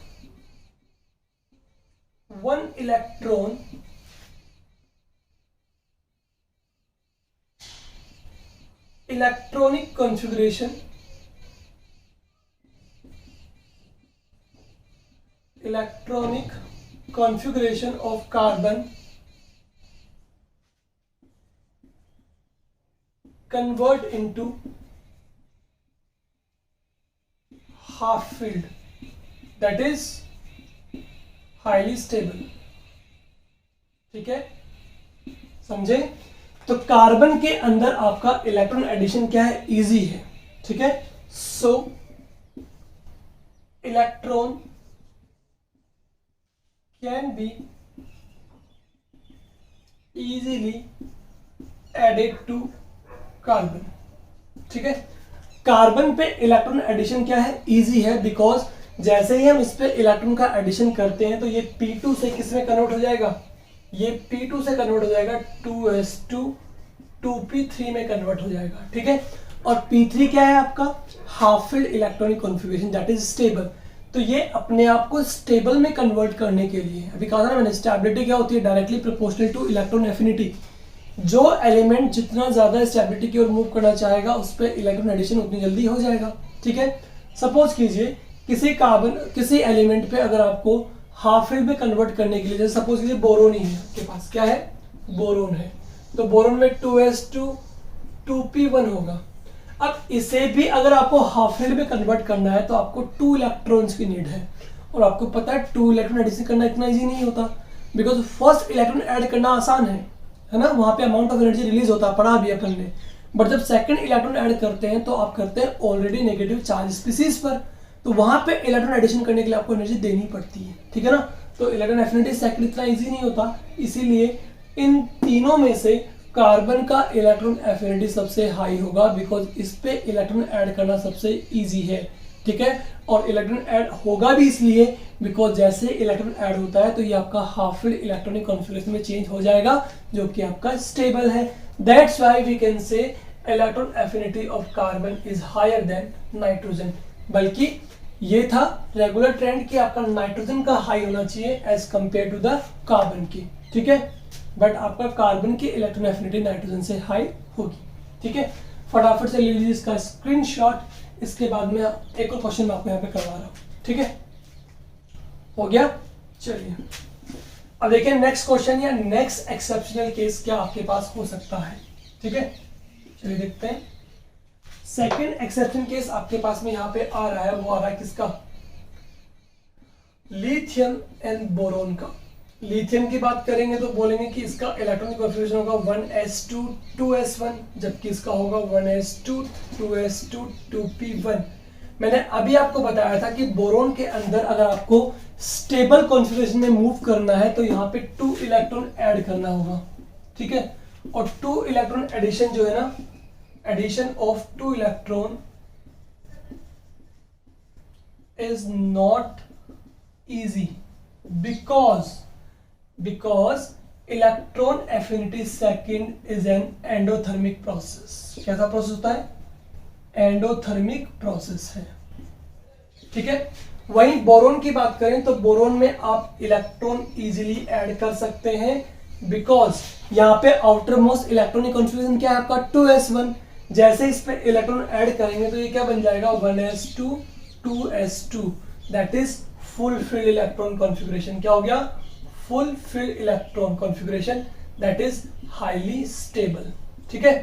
one electron electronic configuration of carbon convert into half filled, that is highly stable, ठीक है, समझे। तो कार्बन के अंदर आपका इलेक्ट्रॉन एडिशन क्या है, इजी है, ठीक है। सो electron can be easily added to carbon, ठीक है। कार्बन पे इलेक्ट्रॉन एडिशन क्या है, इजी है, बिकॉज जैसे ही हम इस पे इलेक्ट्रॉन का एडिशन करते हैं तो ये P2 से किस में कन्वर्ट हो जाएगा, ये P2 से कन्वर्ट हो जाएगा 2s2 2p3 में कन्वर्ट हो जाएगा, ठीक है। और P3 क्या है आपका half filled electronic configuration that is stable. तो ये अपने आप को स्टेबल में कन्वर्ट करने के लिए, अभी कहा था ना मैंने, स्टेबिलिटी क्या होती है, directly proportional two electron affinity. जो एलिमेंट जितना ज्यादा स्टेबिलिटी की ओर मूव करना चाहेगा उस पर इलेक्ट्रॉन एडिशन उतनी जल्दी हो जाएगा, ठीक है। सपोज कीजिए किसी एलिमेंट पे अगर आपको हाफ फील्ड में कन्वर्ट करने के लिए, जैसे सपोज कीजिए बोरोन ही है आपके पास, क्या है, बोरोन है, तो बोरोन में 2s2 2p1 होगा। अब इसे भी अगर आपको हाफ फील्ड में कन्वर्ट करना है तो आपको 2 इलेक्ट्रॉन्स की नीड है, और आपको पता है 2 इलेक्ट्रॉन एडिशन करना इतना इजी नहीं होता, बिकॉज फर्स्ट इलेक्ट्रॉन ऐड करना आसान है ना, वहां पे अमाउंट ऑफ एनर्जी रिलीज होता है, पढ़ा भी अपन ने। बट जब सेकंड इलेक्ट्रॉन ऐड करते हैं तो आप करते हैं ऑलरेडी नेगेटिव चार्ज स्पीसीज पर, तो वहां पे इलेक्ट्रॉन एडिशन करने के लिए आपको एनर्जी देनी पड़ती है, ठीक है ना। तो इलेक्ट्रॉन एफिनिटी सेकंड इतना इजी नहीं होता, इसीलिए इन तीनों में से कार्बन का इलेक्ट्रॉन एफिनिटी सबसे हाई होगा, बिकॉज इस पे इलेक्ट्रॉन ऐड करना सबसे इजी है, ठीक है। और इलेक्ट्रॉन ऐड होगा भी इसलिए बिकॉज जैसे इलेक्ट्रॉन ऐड होता है तो ये आपका हाफ फील्ड इलेक्ट्रॉनिक कॉन्फ़िगरेशन में चेंज हो जाएगा, जो कि आपका स्टेबल है। That's why we can say electron affinity of carbon is higher than nitrogen. बल्कि ये था रेगुलर ट्रेंड कि आपका नाइट्रोजन का हाई होना चाहिए as compare to the carbon की, ठीक है। बट आपका कार्बन की इलेक्ट्रॉन एफिनिटी नाइट्रोजन से हाई होगी, ठीक है। फटाफट से ले लीजिए इसका स्क्रीनशॉट, इसके बाद में एक और क्वेश्चन मैं आपको यहाँ पे करवा रहा हूँ, ठीक है। हो गया, चलिए अब देखिए नेक्स्ट क्वेश्चन या नेक्स्ट एक्सेप्शनल केस क्या आपके पास हो सकता है, ठीक है। चलिए देखते हैं। सेकंड एक्सेप्शन केस आपके पास में यहाँ पे आ रहा है, वो आ रहा है किसका, लिथियम एंड बोरोन का। लिथियम की बात करेंगे तो बोलेंगे कि इसका इलेक्ट्रॉनिक कॉन्फ़िगरेशन होगा 1s2 2s1, जबकि इसका होगा 1s2 2s2 2p1। मैंने अभी आपको बताया था कि बोरोन के अंदर अगर आपको स्टेबल कॉन्फ़िगरेशन में मूव करना है तो यहाँ पे 2 इलेक्ट्रॉन ऐड करना होगा, ठीक है। और 2 इलेक्ट्रॉन एडिशन जो है ना, addition of 2 electron is not easy because electron affinity second is an endothermic process. कैसा प्रोसेस होता है? एंडोथर्मिक प्रोसेस है, ठीक है। वहीं बोरोन की बात करें तो बोरोन में आप इलेक्ट्रॉन इजीली ऐड कर सकते हैं बिकॉज यहाँ पे आउटर मोस्ट इलेक्ट्रॉनिक कॉन्फ़िगरेशन क्या है आपका 2s1। जैसे इस पे इलेक्ट्रॉन ऐड करेंगे तो ये क्या बन जाएगा 1s2 2s2 that is full filled electron configuration. क्या हो गया? Full filled electron configuration that is highly stable, ठीक है।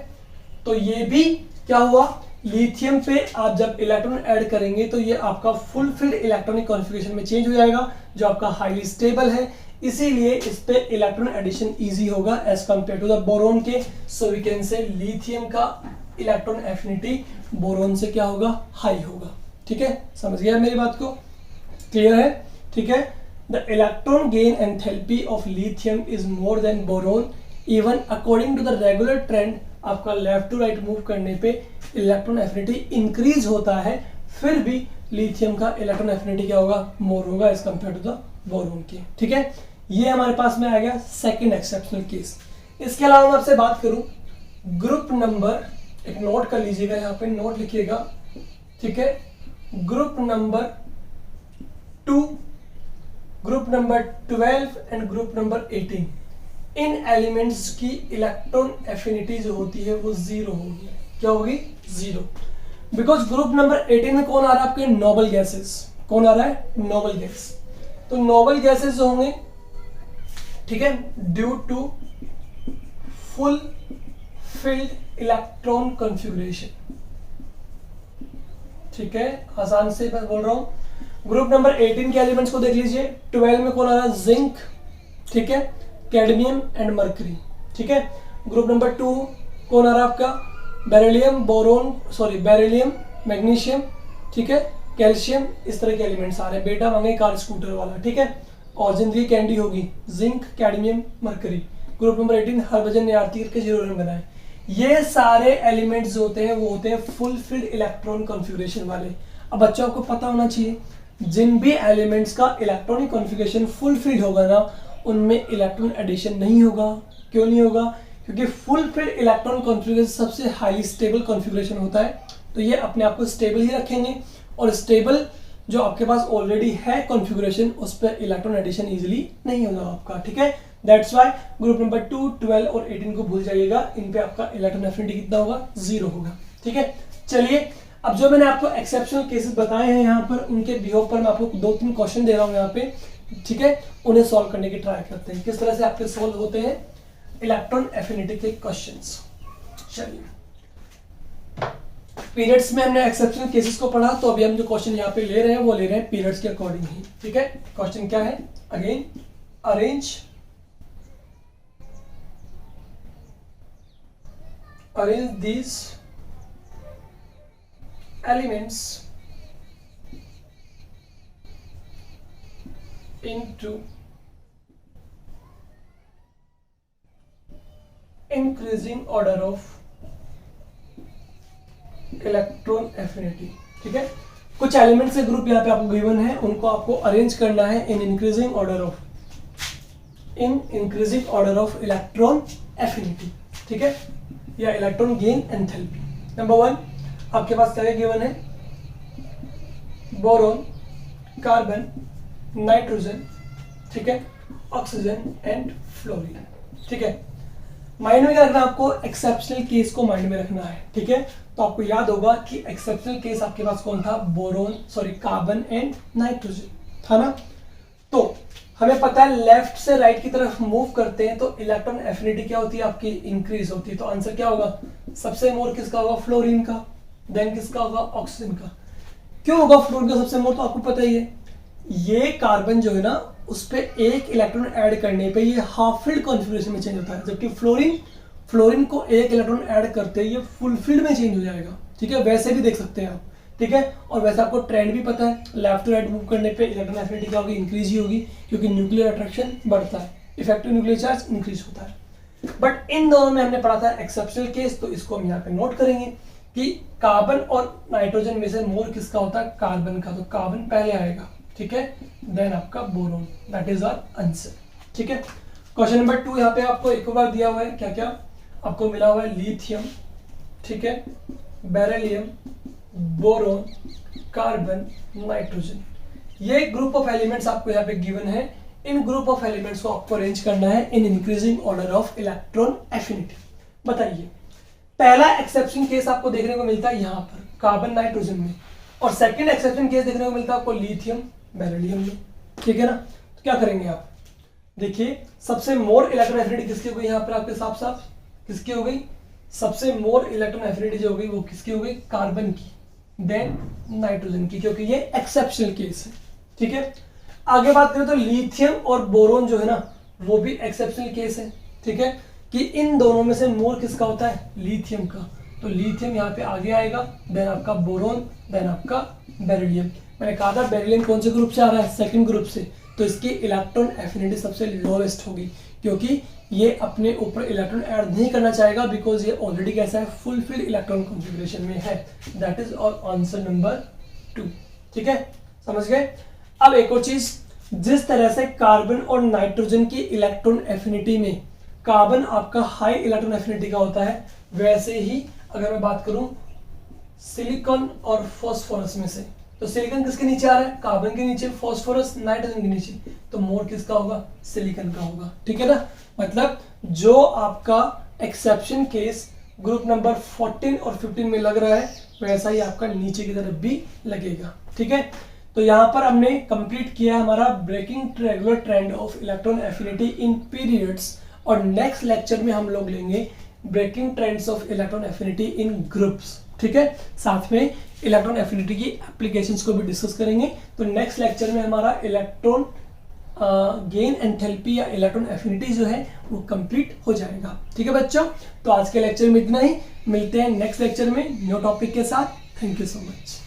तो ये भी क्या हुआ, लिथियम पे आप जब इलेक्ट्रॉन ऐड करेंगे तो ये आपका फुल फिल्ड इलेक्ट्रॉनिक कॉन्फ़िगरेशन में चेंज हो जाएगा जो आपका हाईली स्टेबल है, इसीलिए इस पे इलेक्ट्रॉन एडिशन इजी होगा as compare to the boron के। So we can say lithium का इलेक्ट्रॉन एफिनिटी बोरोन से क्या होगा? हाई होगा, ठीक है। समझ गया मेरी बात को? क्लियर है? ठीक है। The electron gain enthalpy of lithium is more than boron even according to the regular trend. आपका लेफ्ट टू राइट मूव करने पे इलेक्ट्रॉन एफिनिटी इंक्रीज होता है, फिर भी लिथियम का इलेक्ट्रॉन एफिनिटी क्या होगा? मोर होगा as compare to the boron के, ठीक है। ये हमारे पास में आ गया सेकंड एक्सेप्शनल केस। इसके अलावा मैं आपसे बात करूं ग्रुप नंबर, एक नोट कर लीजिएगा, यहाँ पे नोट लिखिएगा, ठीक है। Group number 2, group number 12 and group number 18, in elements की इलेक्ट्रॉन एफिनिटी जो होती है वो 0 होगी। क्या होगी? 0। बिकॉज ग्रुप नंबर 18 में कौन आ रहा है? आपके नोबल गैसेस। कौन आ रहा है? Noble gas. तो नोबल गैसेस जो होंगे, ठीक है, due to full filled electron configuration, ठीक है। आसान से मैं बोल रहा हूं। ग्रुप नंबर 18 के एलिमेंट्स को देख लीजिए। 12 में कौन आ रहा है? जिंक, ठीक है, कैडमियम एंड मर्करी, ठीक है। ग्रुप नंबर 2 कौन आ रहा है आपका? Beryllium, boron, sorry beryllium, magnesium, ठीक है, कैल्शियम, इस तरह के एलिमेंट्स आ रहे हैं। बेटा मांगे कार स्कूटर वाला, ठीक है। और जिंदगी कैंडी होगी, zinc, cadmium, mercury. Group number 18 Harbhajan ने आरती करके 0 रन बनाए। ये सारे एलिमेंट्स जो होते हैं वो होते हैं फुल फिल्ड इलेक्ट्रॉन कॉन्फ़िगरेशन वाले। अब बच्चों आपको पता होना चाहिए जिन भी एलिमेंट्स का इलेक्ट्रॉनिक कॉन्फ़िगरेशन फुल फिल्ड होगा ना उनमें इलेक्ट्रॉन एडिशन नहीं होगा। क्यों नहीं होगा? क्योंकि फुल फिल्ड इलेक्ट्रॉन कॉन्फ़िगरेशन सबसे हाईली स्टेबल कॉन्फ़िगरेशन होता है, तो ये अपने आप को स्टेबल ही रखेंगे और स्टेबल जो आपके पास ऑलरेडी है कॉन्फ़िगरेशन उस पर इलेक्ट्रॉन एडिशन इजीली नहीं होगा आपका, ठीक है। दैट्स व्हाई ग्रुप नंबर 2, 12 और 18 को भूल जाइएगा, इन पे आपका इलेक्ट्रॉन एफिनिटी कितना होगा? 0 होगा, ठीक है। चलिए अब जो मैंने आपको एक्सेप्शनल केसेस बताए हैं यहाँ पर, उनके बिहेव पर मैं आपको 2-3 क्वेश्चन दे रहा हूँ यहाँ पे, ठीक है। उन्हें सॉल्व करने की ट्राई करते हैं, किस तरह से आपके सॉल्व होते हैं इलेक्ट्रॉन एफिनिटी के क्वेश्चंस। चलिए, पीरियड्स में हमने एक्सेप्शनल केसेस को पढ़ा, तो अभी हम जो क्वेश्चन यहाँ पे ले रहे हैं वो ले रहे हैं पीरियड्स के अकॉर्डिंग ही, ठीक है। क्वेश्चन क्या है? Again, arrange these elements into increasing order of electron affinity, ठीक है। कुछ एलिमेंट्स के ग्रुप यहाँ पे आपको गिवन है, उनको आपको अरेंज करना है in increasing order of electron affinity, ठीक है, या इलेक्ट्रॉन गेन एंथैल्पी। नंबर 1 आपके पास क्या गिवन है? बोरोन, कार्बन, नाइट्रोजन, ठीक है, ऑक्सीजन एंड फ्लोरीन, ठीक है। माइंड में क्या रखना आपको? एक्सेप्शनल केस को माइंड में रखना है, ठीक है। तो आपको याद होगा कि एक्सेप्शनल केस आपके पास कौन था? Boron, sorry carbon and nitrogen था ना। तो हमें पता है लेफ्ट से राइट की तरफ मूव करते हैं तो इलेक्ट्रॉन एफिनिटी क्या होती है आपकी? इंक्रीज होती है। तो आंसर क्या होगा? सबसे मोर किसका होगा? फ्लोरीन का। देन किसका होगा? ऑक्सीजन का। क्यों होगा फ्लोरीन का सबसे मोर? तो आपको पता ही है, ये कार्बन जो है ना उस पे एक इलेक्ट्रॉन ऐड करने पे ये हाफ फिल्ड कॉन्फ़िगरेशन में चेंज होता है, जबकि फ्लोरीन को एक इलेक्ट्रॉन ऐड करते ही ये फुल फिल्ड में चेंज हो जाएगा, ठीक है। वैसे भी देख सकते हैं आप, ठीक है। और वैसे आपको ट्रेंड भी पता है, लेफ्ट टू राइट मूव करने पे इलेक्ट्रॉन एफिनिटी क्या होगी? इंक्रीज ही होगी, क्योंकि न्यूक्लियर अट्रैक्शन बढ़ता है, इफेक्टिव न्यूक्लियर चार्ज इंक्रीज होता है। बट इन दोनों में हमने पढ़ा था एक्सेप्शनल केस, तो इसको हम यहाँ पे नोट करेंगे कि कार्बन और नाइट्रोजन में से मोर किसका होता है, कार्बन का, तो कार्बन पहले आएगा, ठीक है, देन आपका boron, that is our answer, ठीक है। क्वेश्चन नंबर 2 यहाँ पे आपको एक बार दिया हुआ है, क्या क्या आपको मिला हुआ है, लिथियम, ठीक है, बेरिलियम, बोरोन, कार्बन, नाइट्रोजन, ये ग्रुप ऑफ एलिमेंट्स आपको यहाँ पे गिवन है। इन ग्रुप ऑफ एलिमेंट्स को आपको अरेंज करना है in increasing order of electron affinity. बताइए, पहला एक्सेप्शन केस आपको देखने को मिलता है यहाँ पर कार्बन नाइट्रोजन में, और सेकंड एक्सेप्शन केस देखने को मिलता है आपको लिथियम बेरिलियम में, ठीक है ना। तो क्या करेंगे आप, देखिए सबसे मोर इलेक्ट्रॉन एफिनिटी किसकी हो गई यहाँ पर आपके साफ साफ, किसकी हो गई, सबसे मोर इलेक्ट्रॉन एफिनिटी जो हो गई वो किसकी हो गई, कार्बन की, देन नाइट्रोजन की, क्योंकि ये एक्सेप्शनल केस है, ठीक है। आगे बात करें तो लिथियम और बोरोन जो है ना वो भी एक्सेप्शनल केस है, ठीक है, कि इन दोनों में से मोर किसका होता है, लिथियम का, तो लिथियम यहाँ पे आगे आएगा, देन आपका बोरोन, देन आपका बेरिलियम। मैंने कहा था बेरिलियम कौन से ग्रुप से आ रहा है, सेकंड ग्रुप से, तो इसकी इलेक्ट्रॉन एफिनिटी सबसे लोवेस्ट होगी, क्योंकि ये अपने ऊपर इलेक्ट्रॉन ऐड नहीं करना चाहेगा, बिकॉज ये ऑलरेडी कैसा है, फुलफिल इलेक्ट्रॉन कॉन्फ़िगरेशन में है। That is our answer number 2, ठीक है, समझ गए। अब एक और चीज, जिस तरह से कार्बन और नाइट्रोजन की इलेक्ट्रॉन एफिनिटी में कार्बन आपका हाई इलेक्ट्रॉन एफिनिटी का होता है, वैसे ही अगर मैं बात करूं सिलिकॉन और फास्फोरस में से, तो सिलिकॉन किसके नीचे आ रहा है, कार्बन के नीचे, फास्फोरस नाइट्रोजन के नीचे, तो मोर किसका होगा, सिलिकॉन का होगा, ठीक है ना। मतलब जो आपका एक्सेप्शन केस ग्रुप नंबर 14 और 15 में लग रहा है, वैसा ही आपका नीचे की तरफ भी लगेगा, ठीक है। तो यहाँ पर हमने कंप्लीट किया हमारा breaking regular trend of electron affinity in periods, और नेक्स्ट लेक्चर में हम लोग लेंगे breaking trends of electron affinity in groups, ठीक है। साथ में इलेक्ट्रॉन एफिनिटी की एप्लीकेशंस को भी डिस्कस करेंगे। तो नेक्स्ट लेक्चर में हमारा इलेक्ट्रॉन गेन एंथैल्पी या इलेक्ट्रॉन एफिनिटी जो है वो कंप्लीट हो जाएगा, ठीक है बच्चों। तो आज के लेक्चर में इतना ही, मिलते हैं नेक्स्ट लेक्चर में न्यू टॉपिक के साथ। Thank you so much.